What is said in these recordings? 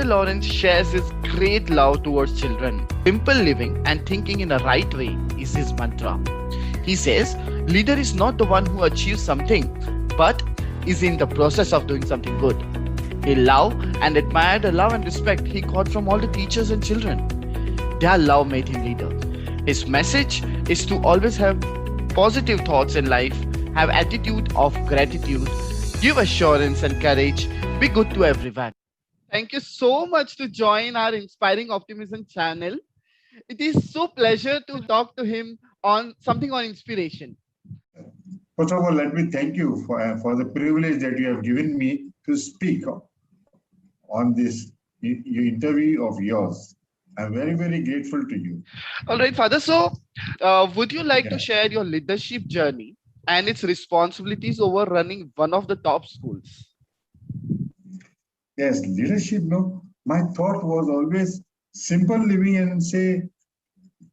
Father Lawrence shares his great love towards children. Simple living and thinking in a right way is his mantra. He says, leader is not the one who achieves something, but is in the process of doing something good. He loved and admired the love and respect he got from all the teachers and children. Their love made him leader. His message is to always have positive thoughts in life, have attitude of gratitude, give assurance and courage, be good to everyone. Thank you so much to join our Inspiring Optimism channel. It is so pleasure to talk to him on something on inspiration. First of all, let me thank you for the privilege that you have given me to speak on this interview of yours. I'm very, very grateful to you. All right, Father. So, would you like to Yeah. share your leadership journey and its responsibilities over running one of the top schools? Yes, leadership, no. My thought was always simple living and say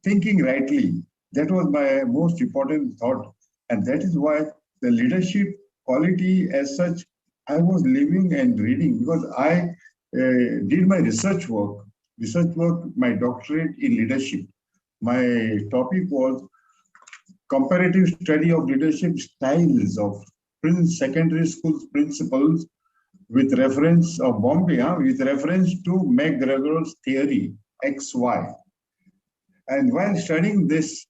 thinking rightly. That was my most important thought. And that is why the leadership quality as such, I was living and reading because I did my research work, my doctorate in leadership. My topic was comparative study of leadership styles of secondary schools principals with reference of Bombay, with reference to McGregor's theory, XY. And while studying this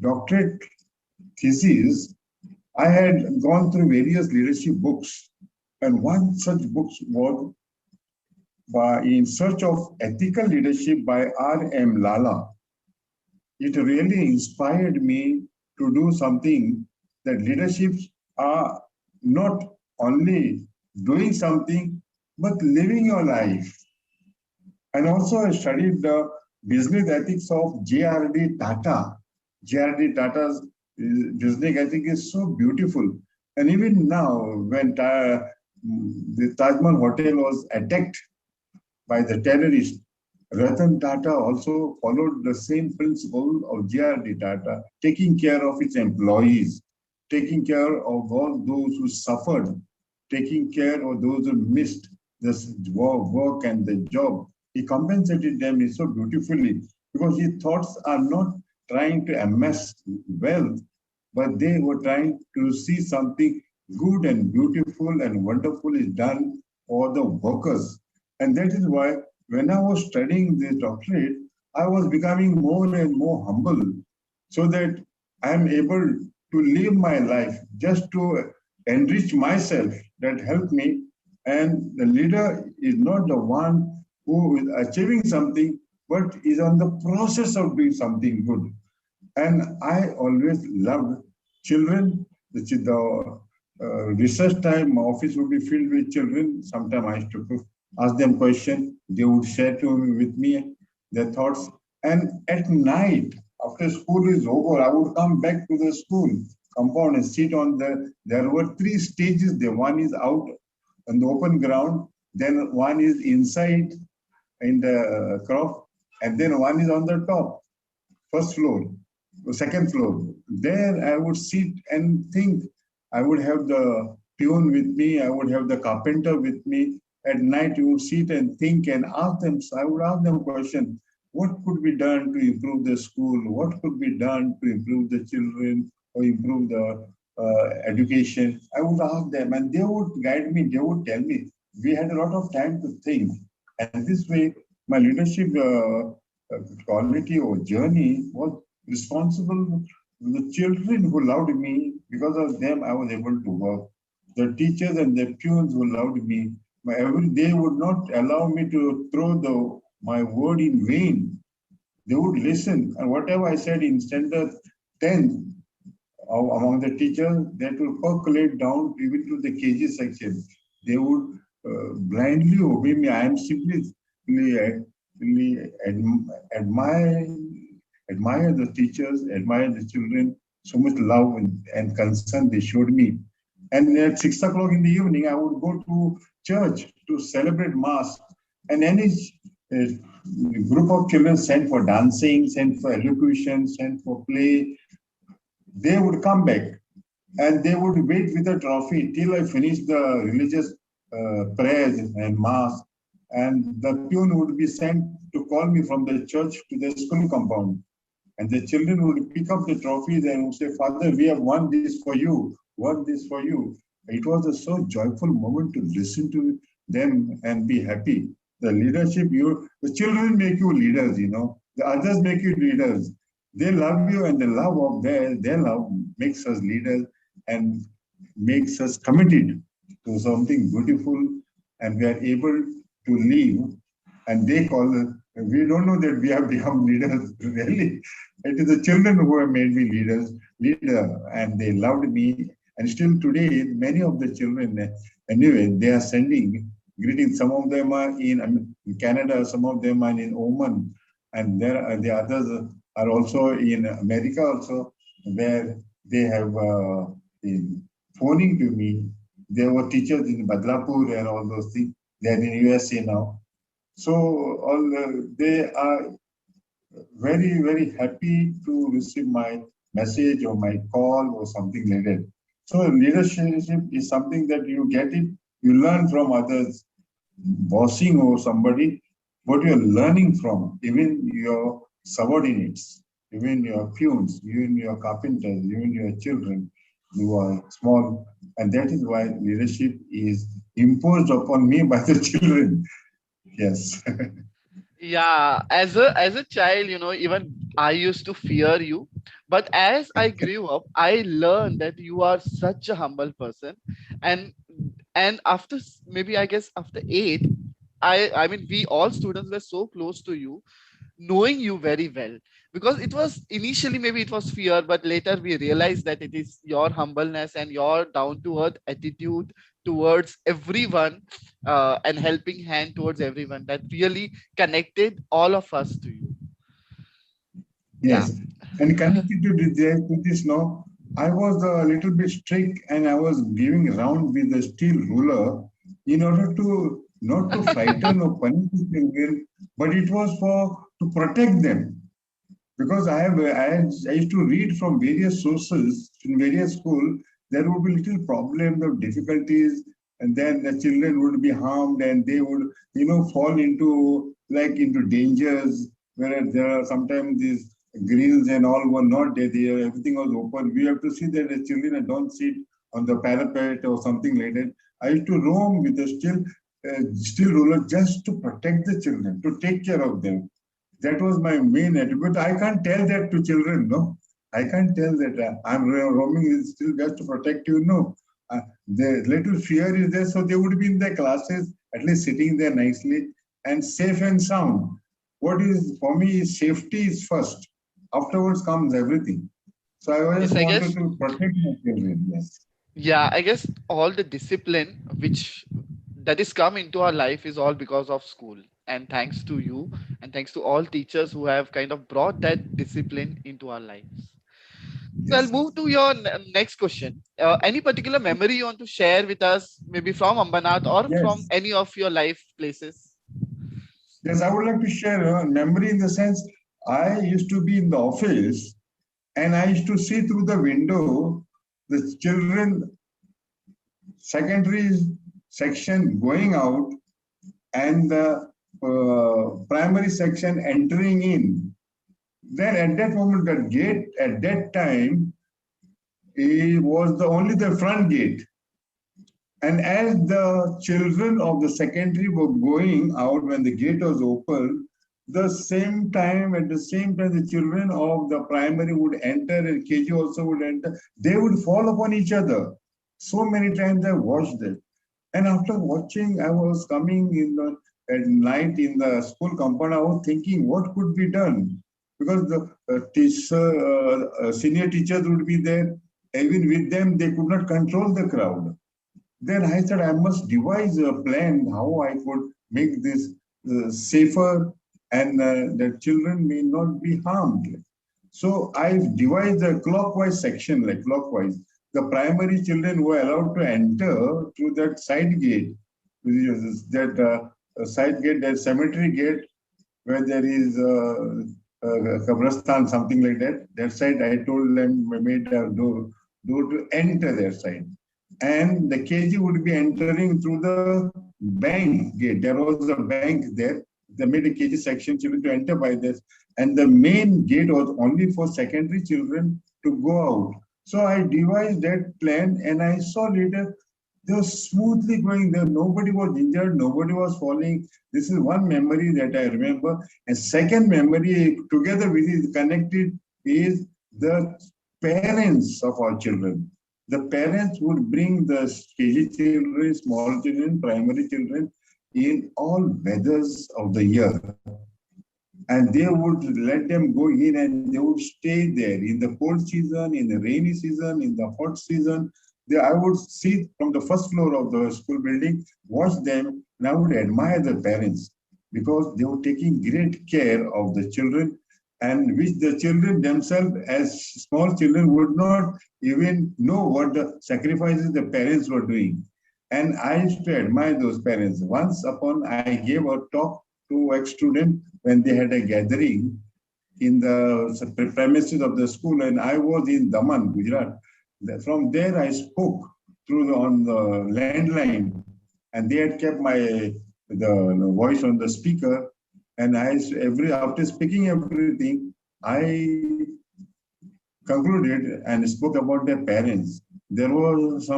doctorate thesis, I had gone through various leadership books. And one such book was In Search of Ethical Leadership by R.M. Lala. It really inspired me to do something that leaderships are not only doing something, but living your life. And also I studied the business ethics of J.R.D. Tata. J.R.D. Tata's business ethic is so beautiful. And even now, when the Taj Mahal Hotel was attacked by the terrorists, Ratan Tata also followed the same principle of J.R.D. Tata, taking care of its employees, taking care of all those who suffered, taking care of those who missed the work and the job. He compensated them so beautifully because his thoughts are not trying to amass wealth, but they were trying to see something good and beautiful and wonderful is done for the workers. And that is why when I was studying this doctorate, I was becoming more and more humble so that I am able to live my life just to enrich myself. That helped me. And the leader is not the one who is achieving something, but is on the process of doing something good. And I always loved children. The research time, my office would be filled with children. Sometimes I used to ask them questions. They would share with me their thoughts. And at night, after school is over, I would come back to the school compound and sit on there were three stages there. One is out on the open ground, then one is inside in the crop, and then one is on the top, first floor, the second floor. There I would sit and think. I would have the peon with me, I would have the carpenter with me. At night, you would sit and think and ask them. So I would ask them a question: what could be done to improve the school? What could be done to improve the children or improve the education? I would ask them, and they would guide me. They would tell me. We had a lot of time to think, and this way, my leadership quality or journey was responsible. The children who loved me, because of them, I was able to work. The teachers and the peons who loved me, they would not allow me to throw my word in vain. They would listen, and whatever I said in standard 10 among the teachers, that will percolate down even to the KG section. They would blindly obey me. I am simply admire the teachers, admire the children, so much love and concern they showed me. And at 6 o'clock in the evening, I would go to church to celebrate Mass. And any group of children sent for dancing, sent for elocution, sent for play, they would come back and they would wait with a trophy till I finished the religious prayers and Mass. and the peon would be sent to call me from the church to the school compound. And the children would pick up the trophies and would say, Father, we have won this for you, won this for you. It was a so joyful moment to listen to them and be happy. The leadership, the children make you leaders, The others make you leaders. They love you, and the love of their love makes us leaders and makes us committed to something beautiful, and we are able to live. And they call us, we don't know that we have become leaders, really. It is the children who have made me leader, and they loved me. And still today, many of the children, anyway, they are sending greetings. Some of them are in Canada, some of them are in Oman, and there are, the others are also in America also, where they have been phoning to me. There were teachers in Badlapur and all those things. They are in USA now. So they are very, very happy to receive my message or my call or something like that. So leadership is something that you get it, you learn from others, bossing or somebody, what you're learning from, even your subordinates, even your peons, even your carpenters, even your children, you are small. And that is why leadership is imposed upon me by the children. Yes. Yeah, as a child, even I used to fear you, but as I grew up, I learned that you are such a humble person. And and after maybe I guess after 8, I mean we all students were so close to you, knowing you very well, because it was initially maybe it was fear, but later we realized that it is your humbleness and your down to earth attitude towards everyone, and helping hand towards everyone, that really connected all of us to you. Yeah. Yes, and connected to this now, I was a little bit strict and I was giving round with a steel ruler in order to not to frighten or punish the children, but it was for to protect them. Because I used to read from various sources in various schools, there would be little problems or difficulties, and then the children would be harmed and they would, fall into into dangers, whereas there are sometimes these grills and all were not there, everything was open. We have to see that the children don't sit on the parapet or something like that. I used to roam with a steel ruler just to protect the children, to take care of them. That was my main attitude. But I can't tell that to children, no. I can't tell that I'm roaming is still just to protect you, no. The little fear is there, so they would be in their classes, at least sitting there nicely and safe and sound. What is for me is safety is first. Afterwards comes everything. So I Yes, just I wanted guess. to protect my children. Yes. Yeah, I guess all the discipline which that is come into our life is all because of school, and thanks to you, and thanks to all teachers who have kind of brought that discipline into our lives. So I'll Yes. move to your next question. Any particular memory you want to share with us, maybe from Ambanath or from Yes. any of your life places? Yes, I would like to share a memory in the sense I used to be in the office and I used to see through the window the children secondary section going out and the primary section entering in. Then at that moment, the gate at that time it was the only the front gate. And as the children of the secondary were going out when the gate was open, at the same time, the children of the primary would enter and KG also would enter. They would fall upon each other. So many times I watched it. And after watching, I was coming in the at night in the school compound. I was thinking what could be done because the senior teachers would be there. Even with them, they could not control the crowd. Then I said, I must devise a plan how I could make this safer and the children may not be harmed. So I devised a clockwise section, like clockwise. The primary children were allowed to enter through that side gate, that side gate, that cemetery gate, where there is Kabristan, something like that. That side, I told them, I made a door to enter their side. And the KG would be entering through the bank gate. There was a bank there. They made a KG section children to enter by this. And the main gate was only for secondary children to go out. So I devised that plan and I saw later they were smoothly going there. Nobody was injured. Nobody was falling. This is one memory that I remember. And second memory, together with it, connected is the parents of our children. The parents would bring the KG children, small children, primary children in all weathers of the year. And they would let them go in and they would stay there in the cold season, in the rainy season, in the hot season. I would see from the first floor of the school building, watch them, and I would admire the parents because they were taking great care of the children, and which the children themselves, as small children, would not even know what the sacrifices the parents were doing. And I used to admire those parents. Once upon, I gave a talk to ex-student when they had a gathering in the premises of the school, and I was in Daman, Gujarat. From there, I spoke on the landline, and they had kept the voice on the speaker. And after speaking everything, I concluded and spoke about their parents. There was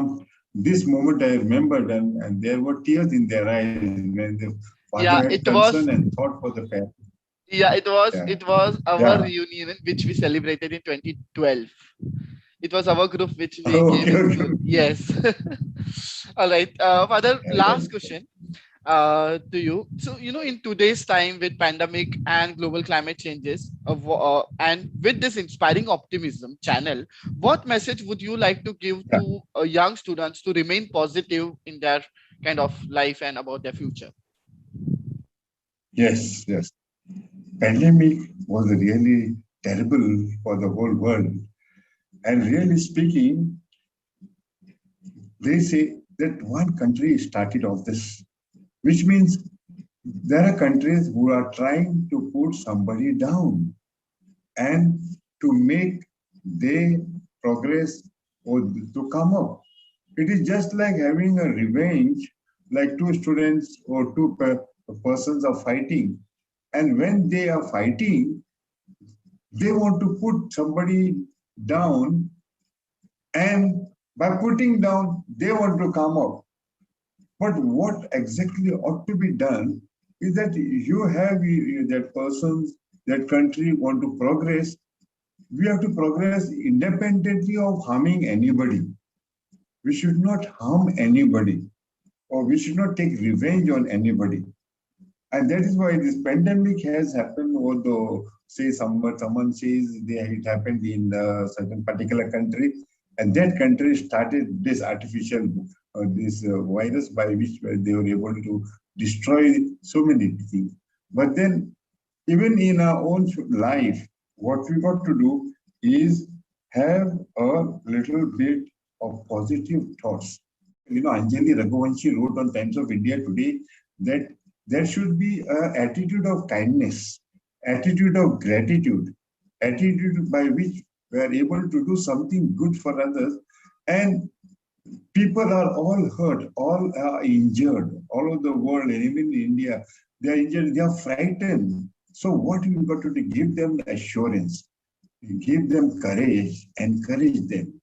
this moment I remembered, and there were tears in their eyes when the father Yeah, had it was. concern and thought for the parents. Yeah, it was. Yeah, It was our yeah. reunion which we celebrated in 2012. It was our group which we came Okay, in okay. school. Yes. All right. Father, Yeah, last question to you. So, in today's time with pandemic and global climate changes, and with this inspiring optimism channel, what message would you like to give yeah. to young students to remain positive in their kind of life and about their future? Yes, yes. Pandemic was really terrible for the whole world. And really speaking, they say that one country started all this, which means there are countries who are trying to put somebody down and to make their progress or to come up. It is just like having a revenge, like two students or two persons are fighting. And when they are fighting, they want to put somebody down, and by putting down, they want to come up. But what exactly ought to be done is that you have that persons, that country want to progress. We have to progress independently of harming anybody. We should not harm anybody, or we should not take revenge on anybody. And that is why this pandemic has happened, although say someone says it happened in a certain particular country, and that country started this artificial this virus by which they were able to destroy so many things. But then, even in our own life, what we got to do is have a little bit of positive thoughts. Anjali Raghuvanshi wrote on Times of India today that there should be an attitude of kindness, attitude of gratitude, attitude by which we are able to do something good for others. And people are all hurt, all are injured, all over the world, and even in India, they are injured, they are frightened. So what we got to do? Give them assurance, give them courage, encourage them,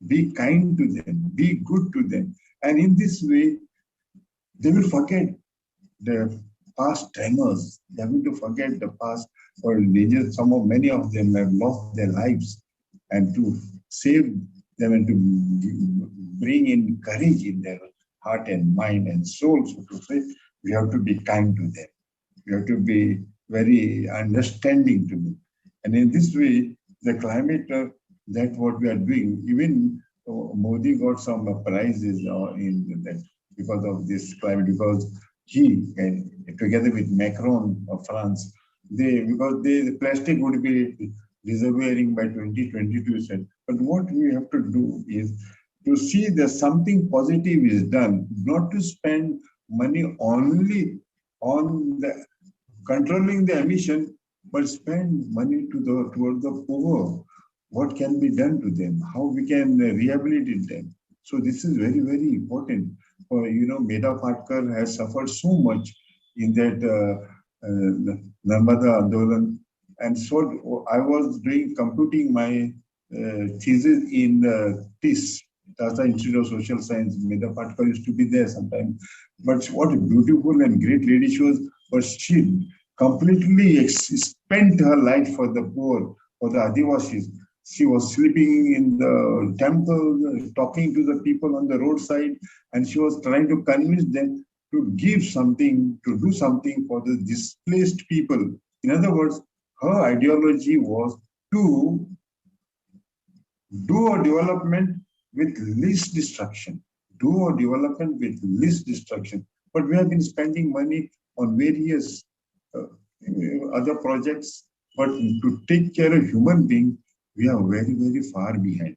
be kind to them, be good to them. And in this way, they will forget the past tremors. They are going to forget the past or many of them have lost their lives. And to save them and to bring in courage in their heart and mind and soul, so to say, we have to be kind to them. We have to be very understanding to them. And in this way, the climate, that's what we are doing. Even Modi got some prizes in that because of this climate, because he, together with Macron of France, because the plastic would be disappearing by 2022, said. But what we have to do is to see that something positive is done, not to spend money only on the controlling the emission, but spend money towards the poor. What can be done to them? How we can rehabilitate them? So this is very, very important. Meda Patkar has suffered so much in that Narmada Andolan. And so I was computing my thesis in TIS, Tata Institute of Social Science. Meda Patkar used to be there sometimes. But what a beautiful and great lady she was. But she completely spent her life for the poor, for the Adivasis. She was sleeping in the temple, talking to the people on the roadside, and she was trying to convince them to give something, to do something for the displaced people. In other words, her ideology was to do a development with least destruction. Do a development with least destruction. But we have been spending money on various other projects, but to take care of human being, we are very, very far behind.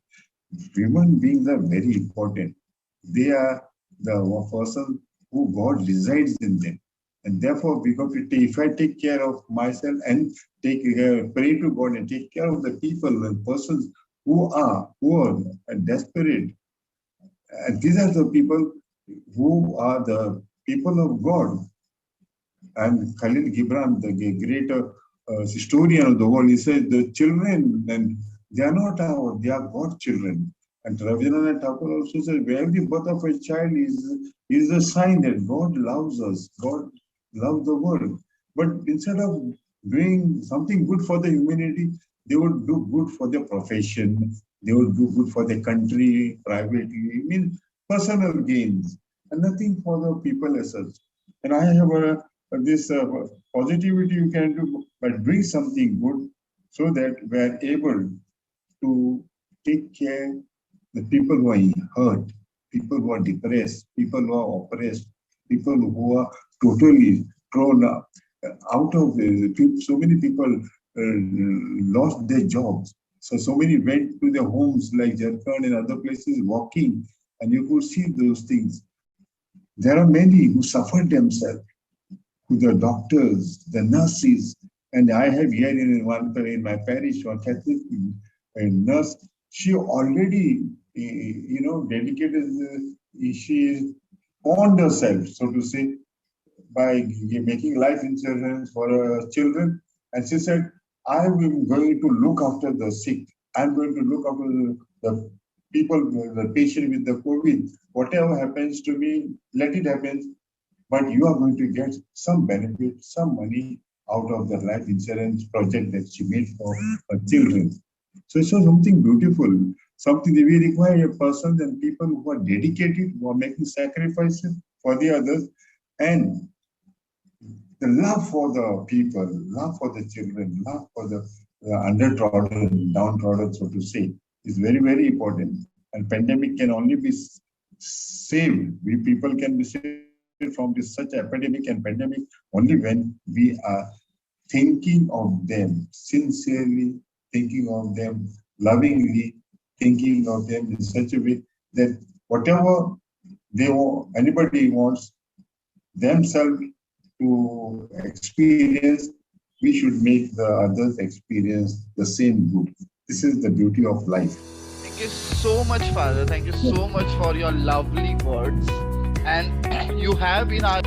Human beings are very important. They are the person who God resides in them. And therefore, we got to take, if I take care of myself and pray to God and take care of the people and persons who are poor and desperate, and these are the people who are the people of God. And Khalil Gibran, the great historian of the world, he said the children, and they are not our, they are God's children. And Rabindranath Tagore also said, every birth of a child is a sign that God loves us, God loves the world. But instead of doing something good for the humanity, they would do good for their profession, they would do good for their country, privately, I mean, personal gains, and nothing for the people as such. And I have this positivity you can do, but doing something good so that we are able to take care the people who are hurt, people who are depressed, people who are oppressed, people who are totally thrown out of so many people lost their jobs. So many went to their homes like Jharkhand and other places walking, and you could see those things. There are many who suffered themselves, who the doctors, the nurses, and I have here in my parish, one Catholic nurse. She already, dedicated. She pawned herself, so to say, by making life insurance for her children. And she said, I'm going to look after the sick. I'm going to look after the people, the patient with the COVID. Whatever happens to me, let it happen. But you are going to get some benefit, some money out of the life insurance project that she made for her children. So it's something beautiful, something that we require a person and people who are dedicated, who are making sacrifices for the others, and the love for the people, love for the children, love for the undertrodden, downtrodden, so to say, is very, very important. And pandemic can only be saved. We people can be saved from this such epidemic and pandemic only when we are thinking of them sincerely, thinking of them lovingly, thinking of them in such a way that whatever anybody wants themselves to experience, we should make the others experience the same good. This is the beauty of life. Thank you so much, Father. Thank you so much for your lovely words. And you have been our